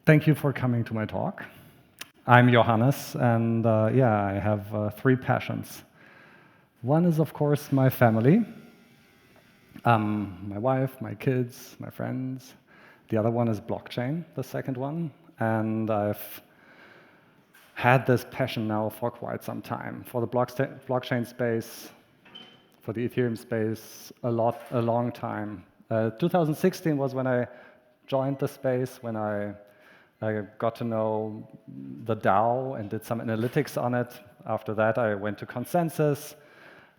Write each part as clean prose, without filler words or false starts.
Thank you for coming to my talk. I'm Johannes, and I have three passions. One is, of course, my family, my wife, my kids, my friends. The other one is blockchain, the second one. And I've had this passion now for quite some time, for the blockchain space, for the Ethereum space, a long time. 2016 was when I joined the space, when I got to know the DAO and did some analytics on it. After that, I went to Consensus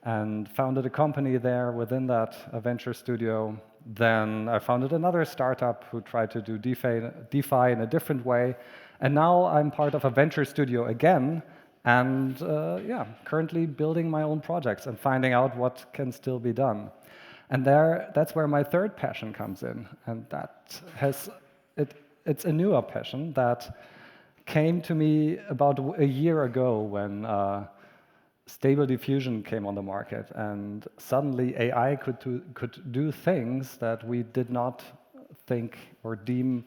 and founded a company there within that, a venture studio. Then I founded another startup who tried to do DeFi in a different way. And now I'm part of a venture studio again, and currently building my own projects and finding out what can still be done. And that's where my third passion comes in, and it's a newer passion that came to me about a year ago when Stable Diffusion came on the market, and suddenly AI could do things that we did not think or deem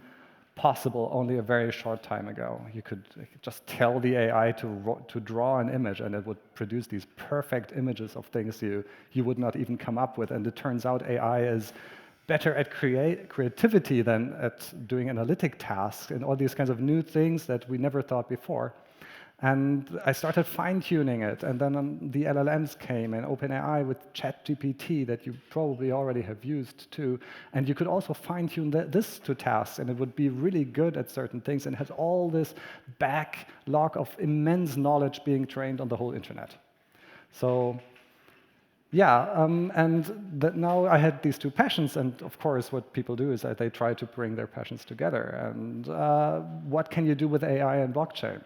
possible only a very short time ago. You could just tell the AI to draw an image, and it would produce these perfect images of things you would not even come up with. And it turns out AI is better at creativity than at doing analytic tasks and all these kinds of new things that we never thought before. And I started fine-tuning it, and then the LLMs came, and OpenAI with ChatGPT that you probably already have used too. And you could also fine-tune this to tasks, and it would be really good at certain things, and has all this backlog of immense knowledge being trained on the whole internet. So now I had these two passions, and of course what people do is that they try to bring their passions together. And what can you do with AI and blockchain?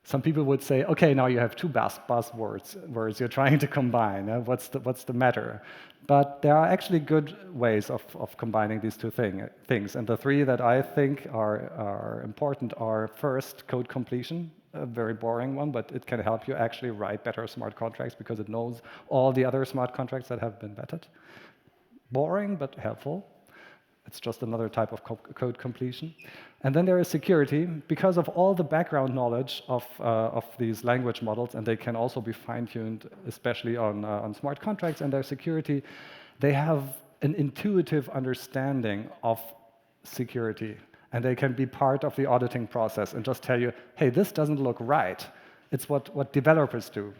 Some people would say, okay, now you have two buzzwords you're trying to combine. What's the matter? But there are actually good ways of combining these two things. And the three that I think are important are, first, code completion. A very boring one, but it can help you actually write better smart contracts because it knows all the other smart contracts that have been vetted. Boring, but helpful. It's just another type of code completion. And then there is security. Because of all the background knowledge of these language models, and they can also be fine-tuned, especially on smart contracts and their security, they have an intuitive understanding of security. And they can be part of the auditing process and just tell you, hey, this doesn't look right. It's what developers do.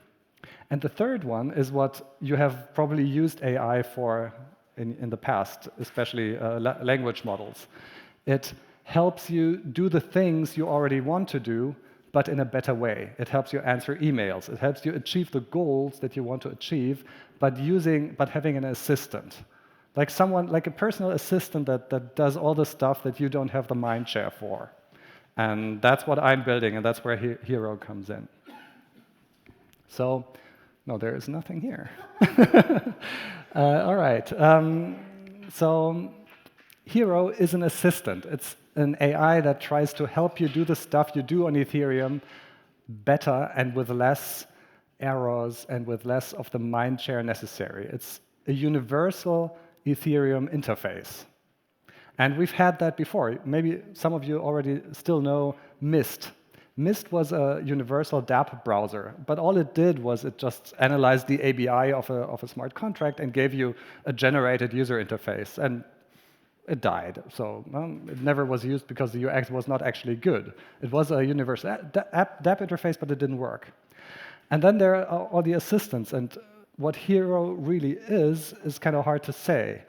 And the third one is what you have probably used AI for in the past, especially language models. It helps you do the things you already want to do, but in a better way. It helps you answer emails. It helps you achieve the goals that you want to achieve, but having an assistant. Like a personal assistant that does all the stuff that you don't have the mind share for. And that's what I'm building, and that's where Hero comes in. So, no, there is nothing here. All right. So Hero is an assistant. It's an AI that tries to help you do the stuff you do on Ethereum better and with less errors and with less of the mind share necessary. It's a universal Ethereum interface. And we've had that before. Maybe some of you already still know Mist. Mist was a universal dApp browser, but all it did was it just analyzed the ABI of a smart contract and gave you a generated user interface, and it died. So it never was used because the UX was not actually good. It was a universal dApp interface, but it didn't work. And then there are all the assistants, and what Hero really is kind of hard to say.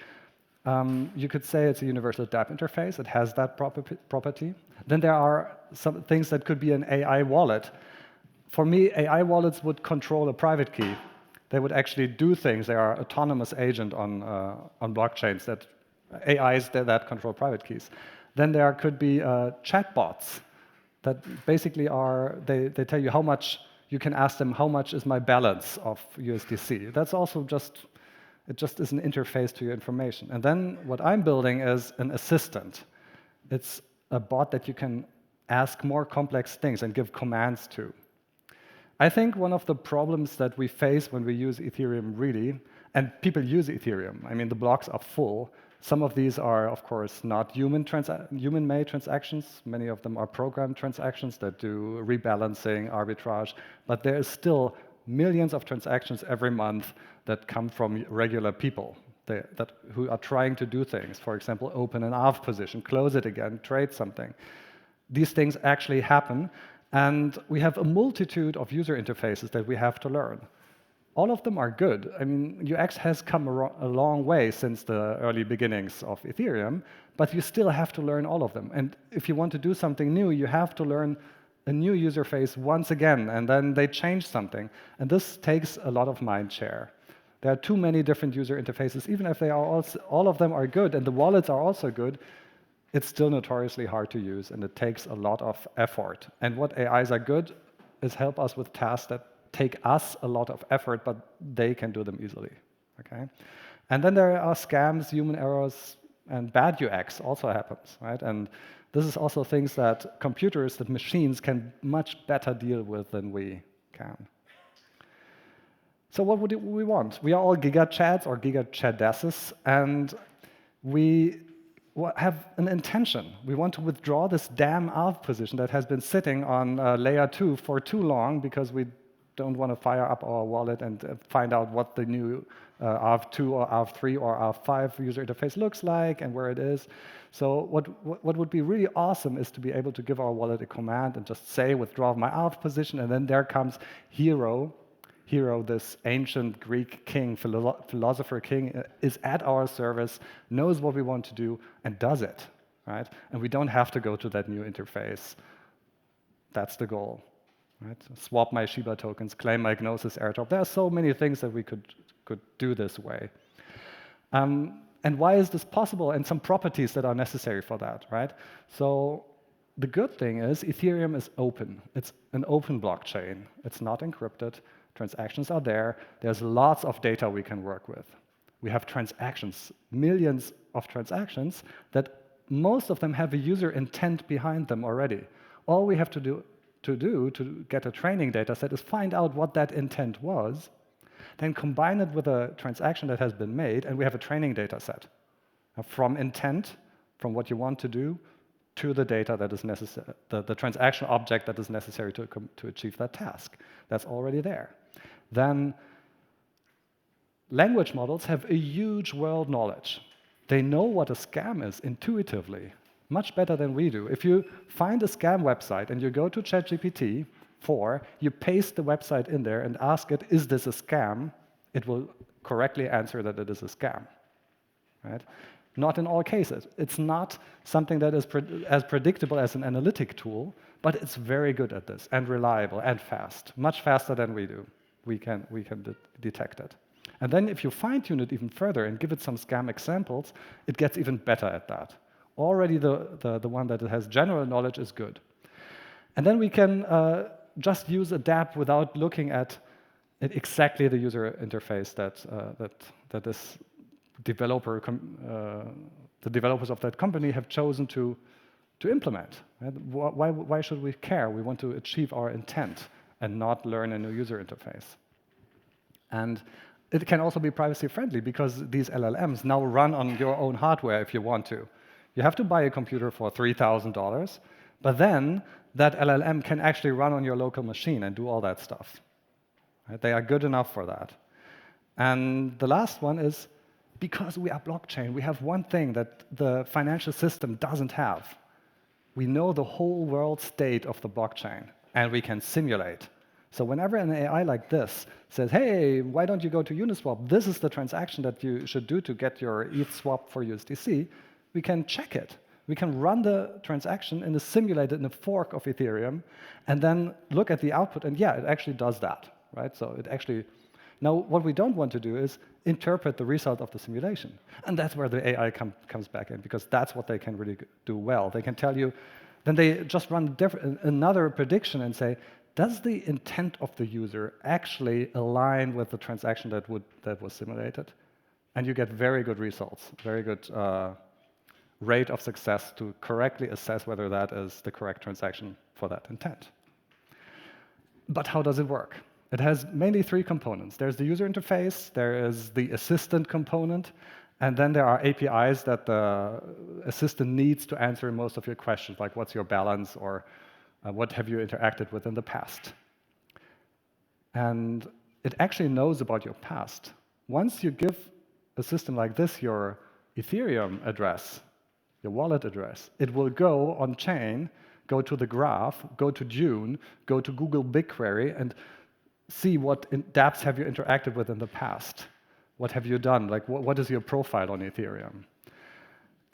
You could say it's a universal dApp interface. It has that property. Then there are some things that could be an AI wallet. For me, AI wallets would control a private key. They would actually do things. They are autonomous agent on blockchains, that AIs that control private keys. Then there could be chatbots that basically they tell you how much. You can ask them, how much is my balance of USDC? That's also it just is an interface to your information. And then what I'm building is an assistant. It's a bot that you can ask more complex things and give commands to. I think one of the problems that we face when we use Ethereum really, and people use Ethereum, I mean, the blocks are full, Some of these are, of course, not human-made transactions. Many of them are programmed transactions that do rebalancing, arbitrage, but there is still millions of transactions every month that come from regular people who are trying to do things. For example, open an ARV position, close it again, trade something. These things actually happen, and we have a multitude of user interfaces that we have to learn. All of them are good. I mean, UX has come a long way since the early beginnings of Ethereum, but you still have to learn all of them. And if you want to do something new, you have to learn a new user face once again, and then they change something. And this takes a lot of mind share. There are too many different user interfaces. Even if they are all of them are good, and the wallets are also good, it's still notoriously hard to use, and it takes a lot of effort. And what AIs are good is help us with tasks that take us a lot of effort, but they can do them easily. Okay? And then there are scams, human errors, and bad UX also happens, right? And this is also things that computers, that machines can much better deal with than we can. So what would we want? We are all gigachads or gigachadesses, and we have an intention. We want to withdraw this damn ARV position that has been sitting on layer 2 for too long because we don't want to fire up our wallet and find out what the new ARV2 or ARV3 or ARV5 user interface looks like and where it is. So what would be really awesome is to be able to give our wallet a command and just say, withdraw my ARV position, and then there comes Hero, this ancient Greek king, philosopher king, is at our service, knows what we want to do, and does it, right? And we don't have to go to that new interface. That's the goal. Right? Swap my Shiba tokens, claim my Gnosis airdrop. There are so many things that we could do this way. And why is this possible? And some properties that are necessary for that, right? So the good thing is Ethereum is open. It's an open blockchain. It's not encrypted. Transactions are there. There's lots of data we can work with. We have transactions, millions of transactions that most of them have a user intent behind them already. All we have to do to get a training data set is find out what that intent was, then combine it with a transaction that has been made, and we have a training data set. From intent, from what you want to do, to the data that is necessary, the transaction object that is necessary to achieve that task. That's already there. Then language models have a huge world knowledge. They know what a scam is intuitively, much better than we do. If you find a scam website and you go to ChatGPT 4, you paste the website in there and ask it, is this a scam? It will correctly answer that it is a scam, right? Not in all cases. It's not something that is as predictable as an analytic tool, but it's very good at this, and reliable, and fast, much faster than we do. We can detect it. And then if you fine-tune it even further and give it some scam examples, it gets even better at that. Already the one that has general knowledge is good. And then we can just use a dApp without looking at exactly the user interface that this developer, the developers of that company have chosen to implement. Right? Why should we care? We want to achieve our intent and not learn a new user interface. And it can also be privacy friendly because these LLMs now run on your own hardware if you want to. You have to buy a computer for $3,000, but then that LLM can actually run on your local machine and do all that stuff. Right? They are good enough for that. And the last one is, because we are blockchain, we have one thing that the financial system doesn't have. We know the whole world state of the blockchain, and we can simulate. So whenever an AI like this says, hey, why don't you go to Uniswap? This is the transaction that you should do to get your ETH swap for USDC. We can check it. We can run the transaction in a simulated, in a fork of Ethereum, and then look at the output, and yeah, it actually does that, right? So it actually, now what we don't want to do is interpret the result of the simulation. And that's where the AI comes back in, because that's what they can really do well. They can tell you, then they just run another prediction and say, does the intent of the user actually align with the transaction that was simulated? And you get very good results, very good rate of success to correctly assess whether that is the correct transaction for that intent. But how does it work? It has mainly three components. There's the user interface, there is the assistant component, And then there are APIs that the assistant needs to answer most of your questions, like what's your balance, or what have you interacted with in the past. And it actually knows about your past. Once you give a system like this your Ethereum address, your wallet address, it will go on chain, go to the graph, go to June, go to Google BigQuery, and see what dApps have you interacted with in the past. What have you done? Like, what is your profile on Ethereum?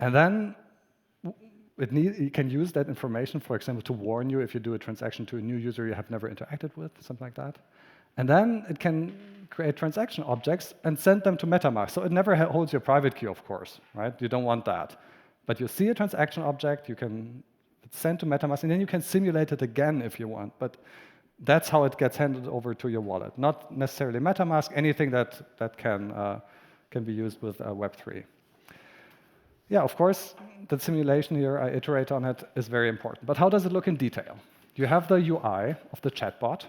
And then you can use that information, for example, to warn you if you do a transaction to a new user you have never interacted with, something like that. And then it can create transaction objects and send them to MetaMask. So it never holds your private key, of course, right? You don't want that. But you see a transaction object, you can send to MetaMask, and then you can simulate it again if you want. But that's how it gets handed over to your wallet. Not necessarily MetaMask, anything that can be used with Web3. Yeah, of course, the simulation here, I iterate on it, is very important. But how does it look in detail? You have the UI of the chatbot.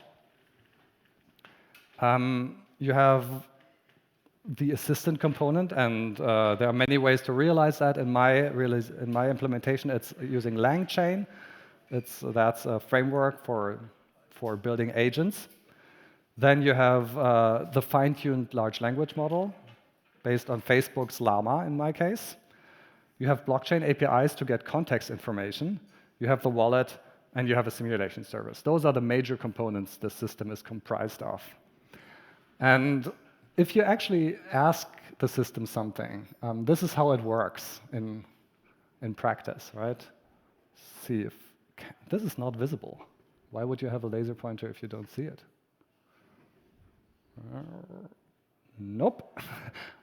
You have the assistant component, and there are many ways to realize that. In my implementation, it's using LangChain. That's a framework for building agents. Then you have the fine-tuned large language model based on Facebook's Llama, in my case. You have blockchain APIs to get context information. You have the wallet, and you have a simulation service. Those are the major components the system is comprised of. And if you actually ask the system something, this is how it works in practice, right? See if this is not visible. Why would you have a laser pointer if you don't see it? Nope.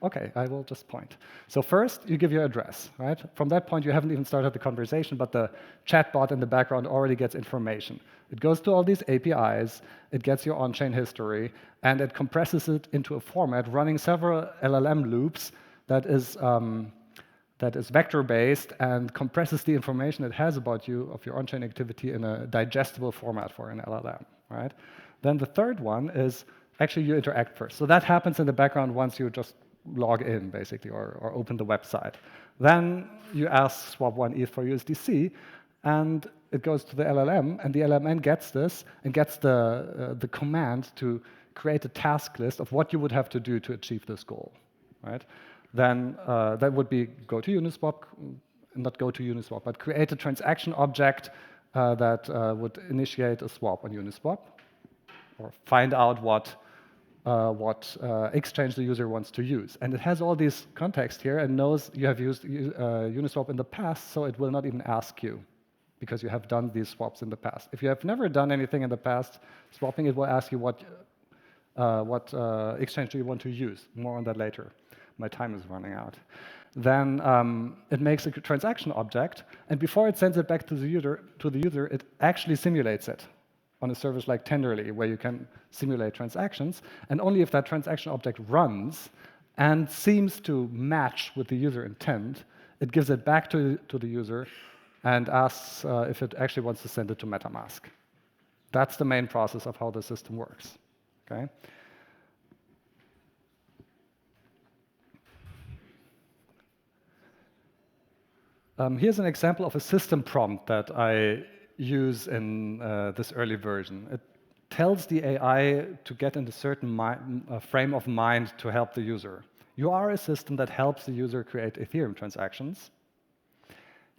OK, I will just point. So first, you give your address, right? From that point, you haven't even started the conversation, but the chatbot in the background already gets information. It goes to all these APIs, it gets your on-chain history, and it compresses it into a format running several LLM loops that is vector-based and compresses the information it has about you, of your on-chain activity, in a digestible format for an LLM, right? Then the third one is actually you interact first. So that happens in the background once you just log in, basically, or open the website. Then you ask swap 1 ETH for USDC, and it goes to the LLM, and the LLM gets this and gets the command to create a task list of what you would have to do to achieve this goal, right? Then that would be go to Uniswap, not go to Uniswap, but create a transaction object that would initiate a swap on Uniswap, or find out what exchange the user wants to use. And it has all these context here and knows you have used Uniswap in the past, so it will not even ask you, because you have done these swaps in the past. If you have never done anything in the past swapping, it will ask you what exchange do you want to use. More on that later. My time is running out. Then it makes a transaction object, and before it sends it back to the user, it actually simulates it on a service like Tenderly, where you can simulate transactions. And only if that transaction object runs and seems to match with the user intent, it gives it back to the user and asks if it actually wants to send it to MetaMask. That's the main process of how the system works. Okay? Here's an example of a system prompt that I use in this early version. It tells the AI to get in a certain frame of mind to help the user. You are a system that helps the user create Ethereum transactions.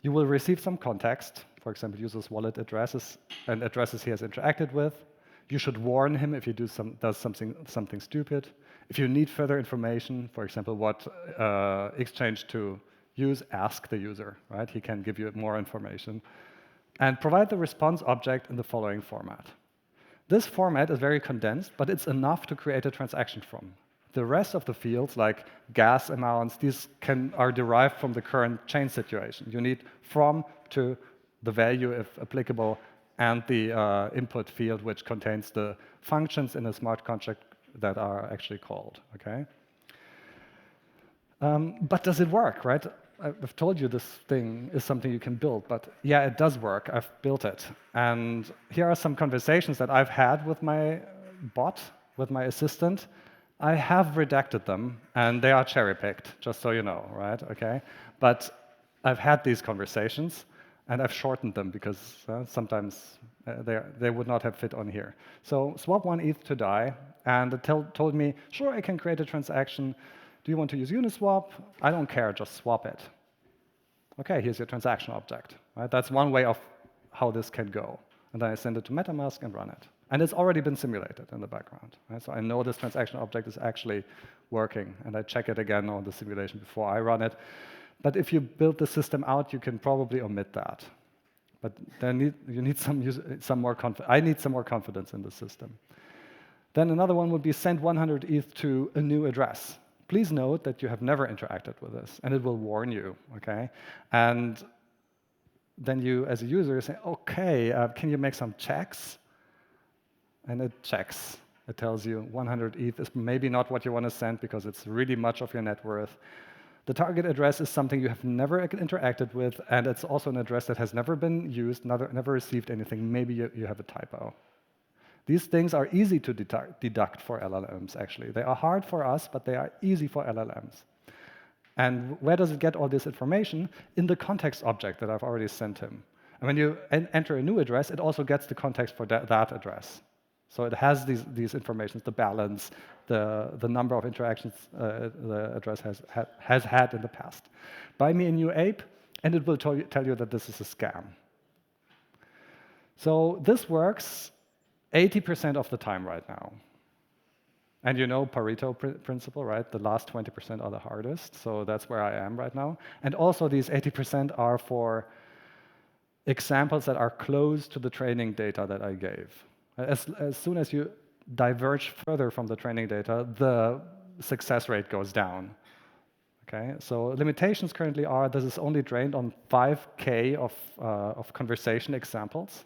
You will receive some context, for example, user's wallet addresses and addresses he has interacted with. You should warn him if he does something stupid. If you need further information, for example, what exchange to use, ask the user, right? He can give you more information. And provide the response object in the following format. This format is very condensed, but it's enough to create a transaction from. The rest of the fields, like gas amounts, these are derived from the current chain situation. You need from, to, the value, if applicable, and the input field, which contains the functions in a smart contract that are actually called. Okay? But does it work, right? I've told you this thing is something you can build, but yeah, it does work. I've built it. And here are some conversations that I've had with my bot, with my assistant. I have redacted them, and they are cherry-picked, just so you know, right? Okay, but I've had these conversations, and I've shortened them because sometimes they would not have fit on here. So swap one ETH to DAI, and it told me, sure, I can create a transaction. Do you want to use Uniswap? I don't care, just swap it. Okay, here's your transaction object. Right? That's one way of how this can go. And then I send it to MetaMask and run it. And it's already been simulated in the background. Right? So I know this transaction object is actually working, and I check it again on the simulation before I run it. But if you build the system out, you can probably omit that. But then you need some more confidence. I need some more confidence in the system. Then another one would be send 100 ETH to a new address. Please note that you have never interacted with this, and it will warn you, okay? And then you, as a user, say, okay, can you make some checks? And it checks. It tells you 100 ETH is maybe not what you want to send because it's really much of your net worth. The target address is something you have never interacted with, and it's also an address that has never been used, never received anything. Maybe you have a typo. These things are easy to deduct for LLMs, actually. They are hard for us, but they are easy for LLMs. And where does it get all this information? In the context object that I've already sent him. And when you enter a new address, it also gets the context for that address. So it has these informations, the balance, the number of interactions the address has had in the past. Buy me a new ape, and it will tell you that this is a scam. So this works 80% of the time right now. And you know Pareto principle, right? The last 20% are the hardest. So that's where I am right now. And also these 80% are for examples that are close to the training data that I gave. As soon as you diverge further from the training data, the success rate goes down. Okay, so limitations currently are this is only trained on 5K of conversation examples.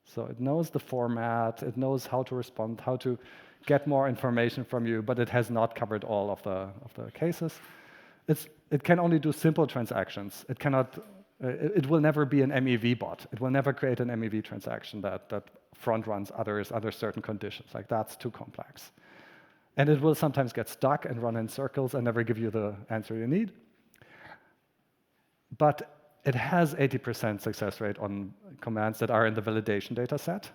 So it knows the format, it knows how to respond, how to get more information from you, but it has not covered all of the cases. It can only do simple transactions. It cannot. It will never be an MEV bot. It will never create an MEV transaction that front runs others under certain conditions. Like that's too complex. And it will sometimes get stuck and run in circles and never give you the answer you need. But it has 80% success rate on commands that are in the validation data set.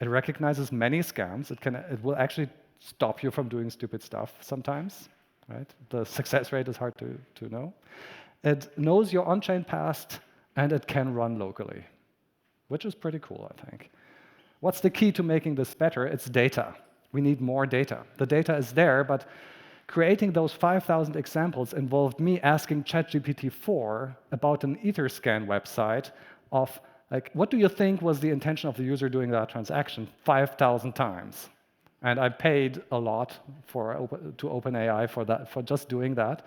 It recognizes many scams. It will actually stop you from doing stupid stuff sometimes. Right? The success rate is hard to know. It knows your on-chain past, and it can run locally, which is pretty cool, I think. What's the key to making this better? It's data. We need more data. The data is there, but creating those 5,000 examples involved me asking ChatGPT-4 about an Etherscan website of, like, what do you think was the intention of the user doing that transaction 5,000 times? And I paid a lot to OpenAI for just doing that.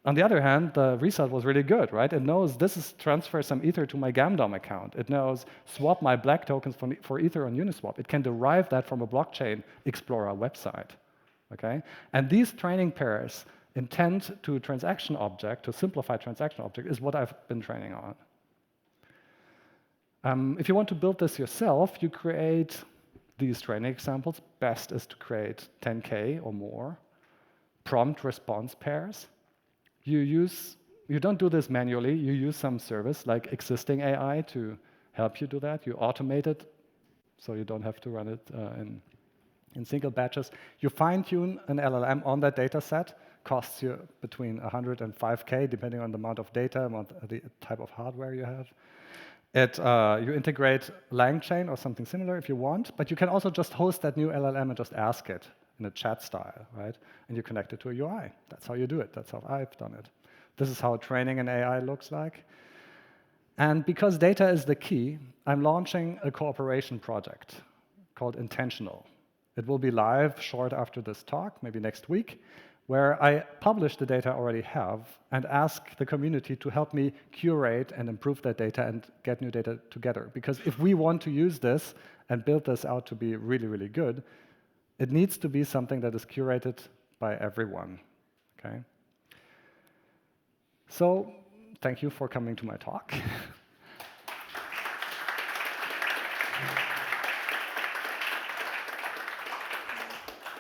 On the other hand, the result was really good, right? It knows this is transfer some Ether to my Gamdom account. It knows swap my black tokens for Ether on Uniswap. It can derive that from a blockchain explorer website, okay? And these training pairs, intent to transaction object, to simplify transaction object, is what I've been training on. If you want to build this yourself, you create these training examples. Best is to create 10K or more. Prompt response pairs. You don't do this manually. You use some service like existing AI to help you do that. You automate it so you don't have to run it in single batches. You fine-tune an LLM on that data set. Costs you between 100 and 5K, depending on the amount of data, the type of hardware you have. You integrate LangChain or something similar if you want, but you can also just host that new LLM and just ask it in a chat style, right? And you connect it to a UI. That's how you do it. That's how I've done it. This is how training an AI looks like. And because data is the key, I'm launching a cooperation project called Intentional. It will be live short after this talk, maybe next week, where I publish the data I already have and ask the community to help me curate and improve that data and get new data together. Because if we want to use this and build this out to be really, really good, it needs to be something that is curated by everyone, okay? So thank you for coming to my talk.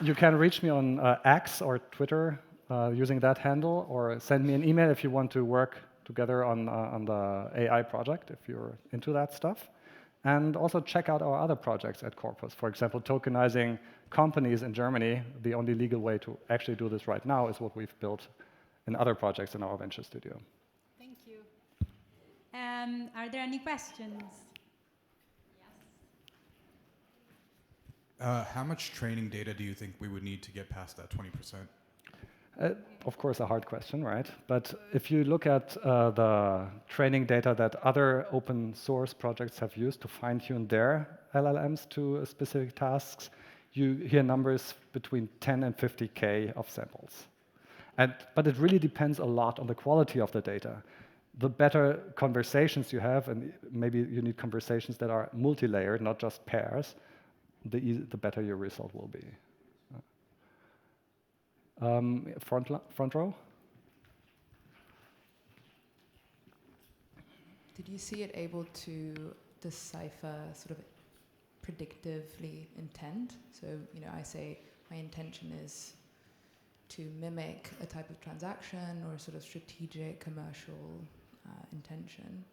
You can reach me on X or Twitter using that handle, or send me an email if you want to work together on the AI project, if you're into that stuff. And also check out our other projects at Corpus. For example, tokenizing companies in Germany. The only legal way to actually do this right now is what we've built in other projects in our venture studio. Thank you. Are there any questions? How much training data do you think we would need to get past that 20%? Of course, a hard question, right? But if you look at the training data that other open source projects have used to fine-tune their LLMs to specific tasks, you hear numbers between 10 and 50K of samples. But it really depends a lot on the quality of the data. The better conversations you have, and maybe you need conversations that are multi-layered, not just pairs, the better your result will be. Front row? Did you see it able to decipher sort of predictively intent? So, I say my intention is to mimic a type of transaction or a sort of strategic commercial intention,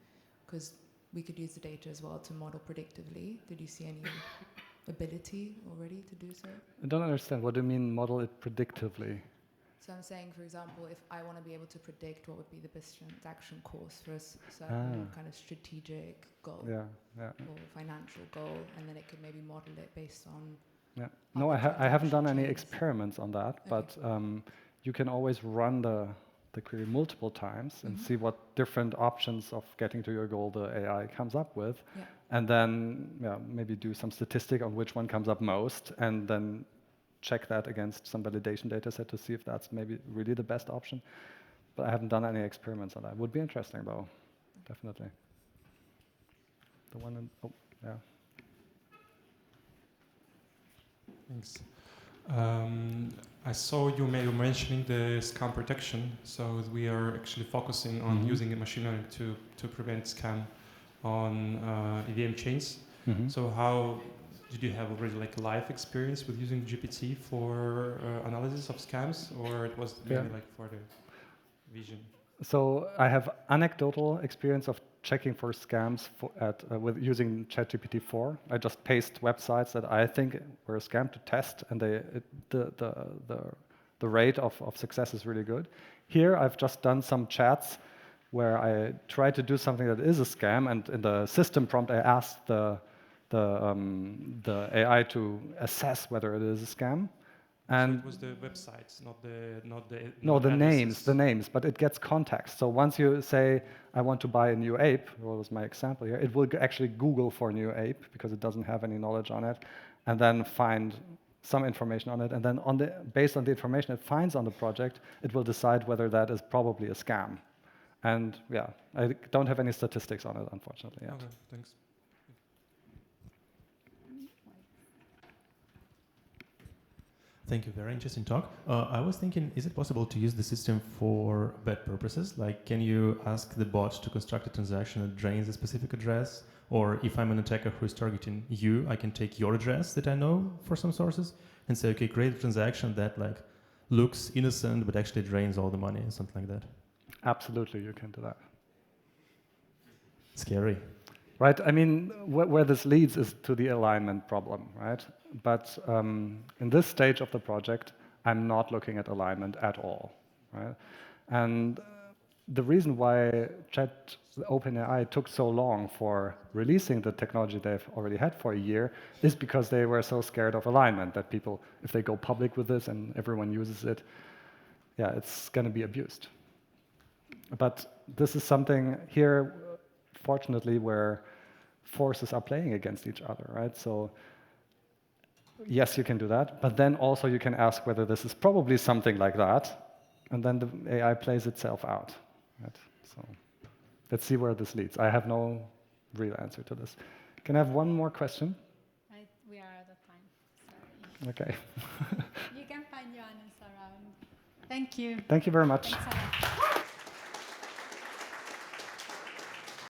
because we could use the data as well to model predictively. Did you see any ability already to do so? I don't understand. What do you mean model it predictively? So I'm saying, for example, if I want to be able to predict what would be the best transaction course for a certain kind of strategic goal or financial goal, and then it could maybe model it based on... Yeah. No, I haven't done any experiments on that, but you can always run the query multiple times and see what different options of getting to your goal the AI comes up with. Yeah. And then maybe do some statistic on which one comes up most, and then check that against some validation data set to see if that's maybe really the best option. But I haven't done any experiments on that. Would be interesting though, definitely. The one in, oh, yeah. Thanks. I saw you mentioning the scam protection. So we are actually focusing on using machine learning to prevent scam on EVM chains. So how did you have already like live experience with using GPT for analysis of scams, or it was mainly like for the vision? So I have anecdotal experience of checking for scams with using ChatGPT-4. I just paste websites that I think were a scam to test, and the rate of success is really good. Here I've just done some chats where I try to do something that is a scam, and in the system prompt I asked the AI to assess whether it is a scam. And so it was the websites, the names, but it gets context. So once you say, I want to buy a new ape, what was my example here, it will actually Google for a new ape because it doesn't have any knowledge on it, and then find some information on it, and then based on the information it finds on the project, it will decide whether that is probably a scam. And I don't have any statistics on it, unfortunately, yet. Okay, thanks. Thank you, very interesting talk. I was thinking, is it possible to use the system for bad purposes? Like, can you ask the bot to construct a transaction that drains a specific address? Or if I'm an attacker who is targeting you, I can take your address that I know for some sources and say, okay, create a transaction that like looks innocent but actually drains all the money or something like that. Absolutely, you can do that. Scary. Right, I mean, where this leads is to the alignment problem, right? But in this stage of the project, I'm not looking at alignment at all, right? And the reason why OpenAI took so long for releasing the technology they've already had for a year is because they were so scared of alignment that people, if they go public with this and everyone uses it, it's going to be abused. But this is something here, fortunately, where forces are playing against each other, right? So yes, you can do that, but then also you can ask whether this is probably something like that, and then the AI plays itself out, right? So let's see where this leads. I have no real answer to this. Can I have one more question? We are out of time, sorry. Okay. You can find Johannes around. Thank you. Thank you very much. Thanks a lot.